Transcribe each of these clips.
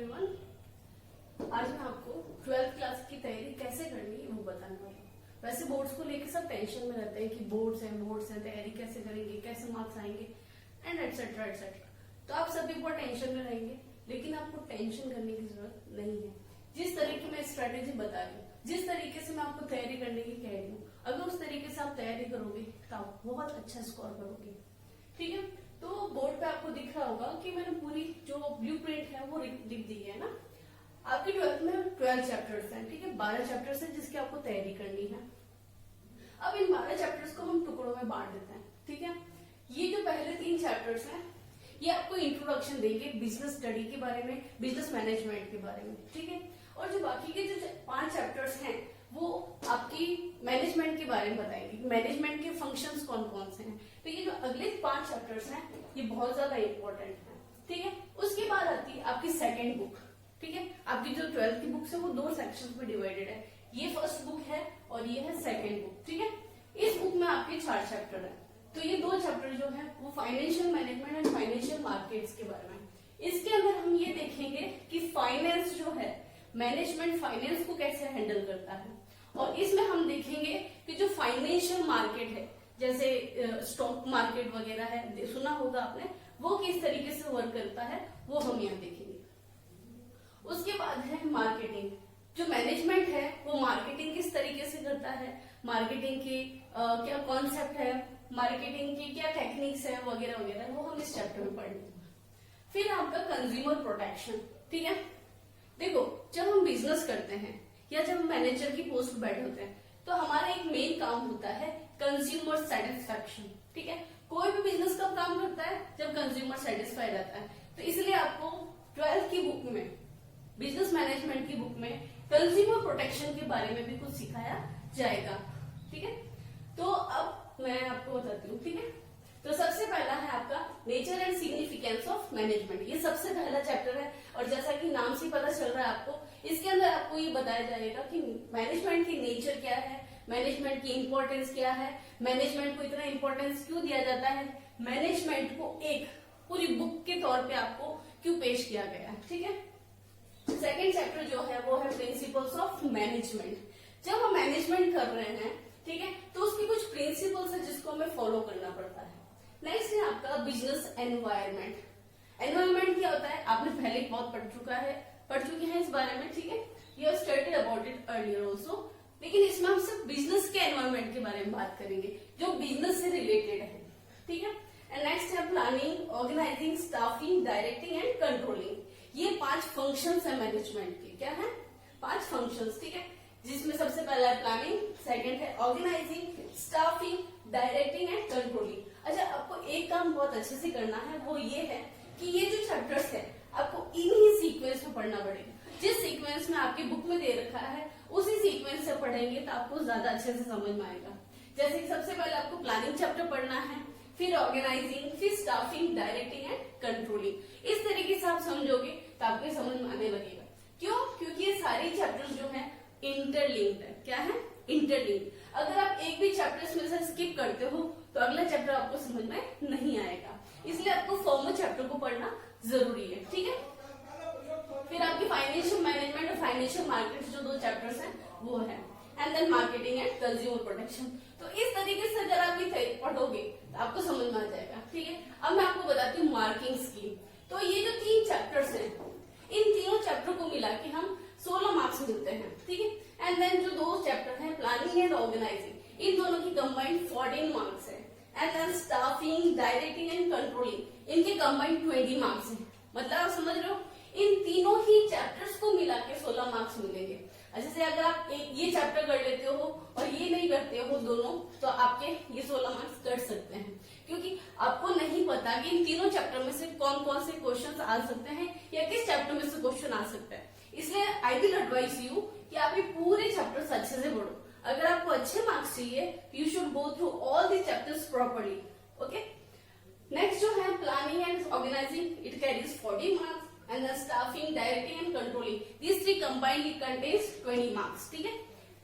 Everyone, आज मैं आपको 12th क्लास की तैयारी कैसे करनी है वो बताने वाली हूँ। वैसे बोर्ड्स को लेकर सब टेंशन में रहते हैं कि बोर्ड्स हैं तैयारी कैसे करेंगे, कैसे मार्क्स आएंगे एंड एटसेट्रा एटसेट्रा। तो आप सभी बहुत टेंशन में रहेंगे, लेकिन आपको टेंशन करने की जरूरत नहीं है। जिस तरीके मैं स्ट्रेटेजी बता रही हूँ, जिस तरीके से मैं आपको तैयारी करने की कह रही हूँ, अगर उस तरीके से आप तैयारी करोगे तो आप बहुत अच्छा स्कोर करोगे। ठीक है, तो बोर्ड पे आपको दिख रहा होगा कि मैंने पूरी जो ब्लूप्रिंट है वो लिख दी है ना। आपके 12th में 12 चैप्टर्स हैं, ठीक है, 12 चैप्टर्स हैं जिसकी आपको तैयारी करनी है। अब इन 12 चैप्टर्स को हम टुकड़ों में बांट देते हैं। ठीक है, ये जो पहले 3 चैप्टर्स हैं ये आपको इंट्रोडक्शन देंगे बिजनेस स्टडी के बारे में, बिजनेस मैनेजमेंट के बारे में। ठीक है, और जो बाकी के जो 5 चैप्टर्स हैं वो आपकी मैनेजमेंट के बारे में बताएंगे, मैनेजमेंट के फंक्शंस कौन कौन से हैं। तो ये जो अगले 5 चैप्टर्स हैं ये बहुत ज्यादा इंपॉर्टेंट है। ठीक है, उसके बाद आती है आपकी सेकेंड बुक। ठीक है, आपकी जो 12th की बुक्स है वो 2 सेक्शंस में डिवाइडेड है। ये फर्स्ट बुक है और ये है सेकेंड बुक। ठीक है, इस बुक में आपके 4 चैप्टर है। तो ये 2 चैप्टर जो है वो financial management and financial markets के बारे में। इसके अंदर हम ये देखेंगे कि फाइनेंस जो है, मैनेजमेंट फाइनेंस को कैसे हैंडल करता है, और इसमें हम देखेंगे कि जो फाइनेंशियल मार्केट है जैसे स्टॉक मार्केट वगैरह है, सुना होगा आपने, वो किस तरीके से वर्क करता है वो हम यहाँ देखेंगे। उसके बाद है मार्केटिंग। जो मैनेजमेंट है वो मार्केटिंग किस तरीके से करता है, मार्केटिंग के क्या कॉन्सेप्ट है, मार्केटिंग की क्या टेक्निक्स है वगैरह वगैरह, वो हम इस चैप्टर में पढ़ेंगे। फिर आपका कंज्यूमर प्रोटेक्शन। ठीक है, देखो जब हम बिजनेस करते हैं या जब हम मैनेजर की पोस्ट पर बैठे होते हैं तो हमारा एक मेन काम होता है कंज्यूमर सेटिस्फैक्शन। ठीक है, कोई भी बिजनेस कब काम करता है, जब कंज्यूमर सेटिस्फाई रहता है। तो इसलिए आपको 12th की बुक में, बिजनेस मैनेजमेंट की बुक में कंज्यूमर प्रोटेक्शन के बारे में भी कुछ सिखाया जाएगा। ठीक है, तो अब मैं आपको बताती हूँ। ठीक है, तो सबसे पहला है आपका nature and significance of management. ये सबसे पहला चैप्टर है और जैसा कि नाम से पता चल रहा है आपको, इसके अंदर आपको ये बताया जाएगा कि मैनेजमेंट की नेचर क्या है, मैनेजमेंट की इंपॉर्टेंस क्या है, मैनेजमेंट को इतना इंपॉर्टेंस क्यों दिया जाता है, मैनेजमेंट को एक पूरी बुक के तौर पे आपको क्यों पेश किया गया है। ठीक है, सेकेंड चैप्टर जो है वो है प्रिंसिपल्स ऑफ मैनेजमेंट। जब हम मैनेजमेंट कर रहे हैं, ठीक है, तो उसकी कुछ प्रिंसिपल्स है जिसको हमें फॉलो करना पड़ता है। नेक्स्ट है आपका बिजनेस एनवायरमेंट। एनवायरमेंट क्या होता है आपने पहले बहुत पढ़ चुके हैं इस बारे में। ठीक है, you have studied about it earlier also, लेकिन इसमें हम सिर्फ बिजनेस के एनवायरमेंट के बारे में बात करेंगे जो बिजनेस से रिलेटेड है। ठीक है, एंड नेक्स्ट है planning, organising, staffing, directing and controlling. ये 5 फंक्शंस है मैनेजमेंट के। क्या है? 5 फंक्शंस। ठीक है, जिसमें सबसे पहला है प्लानिंग, सेकंड है organising, staffing, directing and controlling. अच्छा, आपको एक काम बहुत अच्छे से करना है, वो ये है कि ये जो चैप्टर्स है आपको इन्हीं सीक्वेंस में पढ़ना पड़ेगा। जिस सीक्वेंस में आपकी बुक में दे रखा है उसी सीक्वेंस से पढ़ेंगे तो आपको ज्यादा अच्छे से समझ में आएगा। जैसे कि सबसे पहले आपको प्लानिंग चैप्टर पढ़ना है, फिर ऑर्गेनाइजिंग, फिर स्टाफिंग, डायरेक्टिंग एंड कंट्रोलिंग। इस तरीके से आप समझोगे तो आपको समझ में आने लगेगा। क्यों? क्योंकि ये सारी चैप्टर्स जो है इंटरलिंक्ड है। क्या है? इंटरलिंक्ड। अगर आप एक भी चैप्टर में से स्किप करते हो तो अगला चैप्टर आपको समझ में नहीं आएगा, इसलिए आपको फॉर्मल चैप्टर को पढ़ना जरूरी है। ठीक है, फिर आपकी फाइनेंशियल मैनेजमेंट और फाइनेंशियल मार्केट जो 2 चैप्टर्स हैं वो है, and then marketing and consumer protection. तो इस तरीके से अगर आप ये पढ़ोगे तो आपको समझ में आ जाएगा। ठीक है, अब मैं आपको बताती हूँ मार्किंग स्कीम। तो ये जो 3 चैप्टर्स हैं, इन तीनों चैप्टर को मिला के हम 16 मार्क्स मिलते हैं। ठीक है, एंड देन जो 2 चैप्टर हैं प्लानिंग एंड ऑर्गेनाइजिंग, इन दोनों की कंबाइंड 14 मार्क्स है, and then staffing, directing and controlling, इनके कंबाइंड 20 मार्क्स है। मतलब आप समझ रहे हो, इन तीनों ही चैप्टर्स को मिला के 16 मार्क्स मिलेंगे। जैसे अगर आप ये चैप्टर कर लेते हो और ये नहीं करते हो दोनों, तो आपके ये 16 मार्क्स कट सकते हैं, क्योंकि आपको नहीं पता कि इन तीनों चैप्टर में से कौन कौन से क्वेश्चंस आ सकते हैं या किस चैप्टर में से क्वेश्चन आ सकता है। इसलिए आई विल एडवाइस यू कि आप ये पूरे चैप्टर्स अच्छे से पढ़ो। अगर आपको अच्छे मार्क्स चाहिए, you should go through all the chapters properly. Okay, next जो है planning and organising, it carries 40 marks, and the staffing, directing and controlling. These 3 combined it contains 20 marks. ठीक है,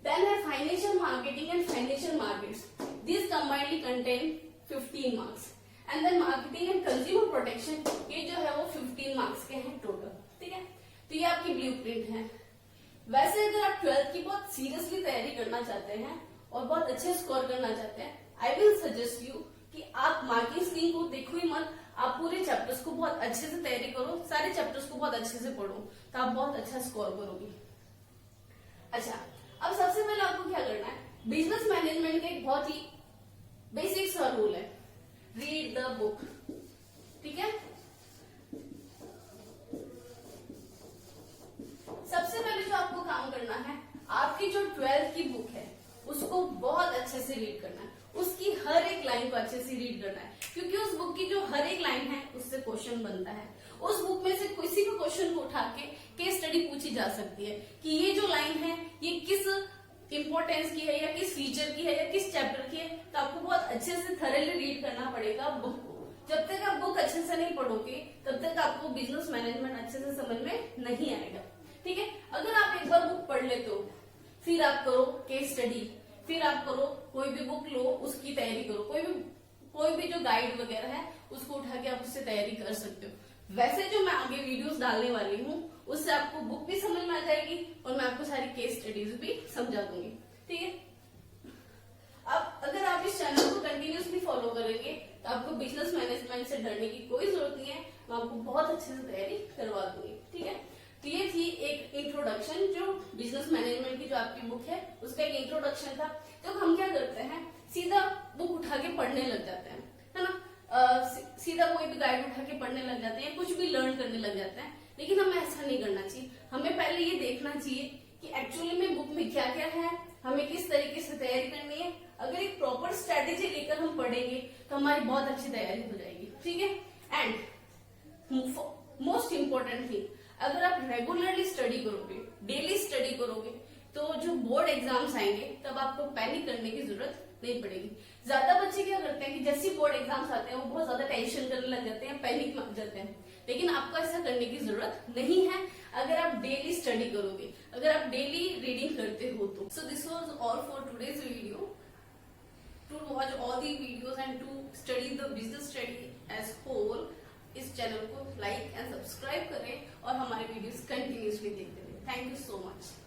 then है financial marketing and financial markets. These combinedly contain 15 marks. And then marketing and consumer protection, ये जो है वो 15 marks के हैं total. ठीक है, तो ये आपकी ब्लूप्रिंट है। वैसे अगर आप 12th की बहुत सीरियसली तैयारी करना चाहते हैं और बहुत अच्छे स्कोर करना चाहते हैं, आई विल सजेस्ट यू कि आप मार्किंग स्कीम को देखो ही मत, आप पूरे चैप्टर्स को बहुत अच्छे से तैयारी करो, सारे चैप्टर्स को बहुत अच्छे से पढ़ो, तो आप बहुत अच्छा स्कोर करोगे। अच्छा, अब सबसे पहले आपको क्या करना है, बिजनेस मैनेजमेंट का एक बहुत ही बेसिक सा रूल है, रीड द बुक। ठीक है, सबसे पहले जो आपको काम करना है, आपकी जो 12th की बुक है उसको बहुत अच्छे से रीड करना है, उसकी हर एक लाइन को अच्छे से रीड करना है, क्योंकि उस बुक की जो हर एक लाइन है उससे क्वेश्चन बनता है। उस बुक में से किसी भी क्वेश्चन को उठा के केस स्टडी पूछी जा सकती है कि ये जो लाइन है ये किस इंपॉर्टेंस की है या किस फीचर की है या किस चैप्टर की है। तो आपको बहुत अच्छे से थॉरली रीड करना पड़ेगा बुक को। जब तक आप बुक अच्छे से नहीं पढ़ोगे तब तक आपको बिजनेस मैनेजमेंट अच्छे से समझ में नहीं आएगा। ठीक है, अगर आप एक बार बुक पढ़ लेते हो, फिर आप करो केस स्टडी, फिर आप करो कोई भी बुक लो उसकी तैयारी करो, कोई भी जो गाइड वगैरह है उसको उठा के आप उससे तैयारी कर सकते हो। वैसे जो मैं आगे वीडियोस डालने वाली हूँ उससे आपको बुक भी समझ में आ जाएगी और मैं आपको सारी केस स्टडीज भी समझा दूंगी। ठीक है, अब अगर आप इस चैनल को कंटिन्यूसली फॉलो करेंगे तो आपको बिजनेस मैनेजमेंट से डरने की कोई जरूरत नहीं है, मैं आपको बहुत अच्छे से तैयारी करवा दूंगी। ठीक है, तो ये थी एक इंट्रोडक्शन, जो बिजनेस मैनेजमेंट की जो आपकी बुक है उसका एक इंट्रोडक्शन था। तो हम क्या करते हैं, सीधा बुक उठा के पढ़ने लग जाते हैं, है ना, सीधा कोई भी गाइड उठा के पढ़ने लग जाते हैं, कुछ भी लर्न करने लग जाते हैं। लेकिन हमें ऐसा नहीं करना चाहिए, हमें पहले ये देखना चाहिए कि एक्चुअली में बुक में क्या क्या है, हमें किस तरीके से तैयारी करनी है। अगर एक प्रॉपर स्ट्रेटेजी लेकर हम पढ़ेंगे तो हमारी बहुत अच्छी तैयारी हो जाएगी। ठीक है, एंड मोस्ट इम्पोर्टेंट थिंग, अगर आप रेगुलरली स्टडी करोगे, डेली स्टडी करोगे, तो जो बोर्ड एग्जाम्स आएंगे तब आपको पैनिक करने की जरूरत नहीं पड़ेगी। ज्यादा बच्चे क्या करते हैं कि जैसे बोर्ड एग्जाम्स आते हैं वो बहुत ज्यादा टेंशन करने लग जाते हैं, पैनिक में जाते हैं, लेकिन आपको ऐसा करने की जरूरत नहीं है अगर आप डेली स्टडी करोगे, अगर आप डेली रीडिंग करते हो तो। So this was all for today's video. To watch all the videos and to study the business study as whole, इस चैनल को लाइक एंड सब्सक्राइब करें और हमारे वीडियोस कंटिन्यूसली देखते रहें। Thank you so much.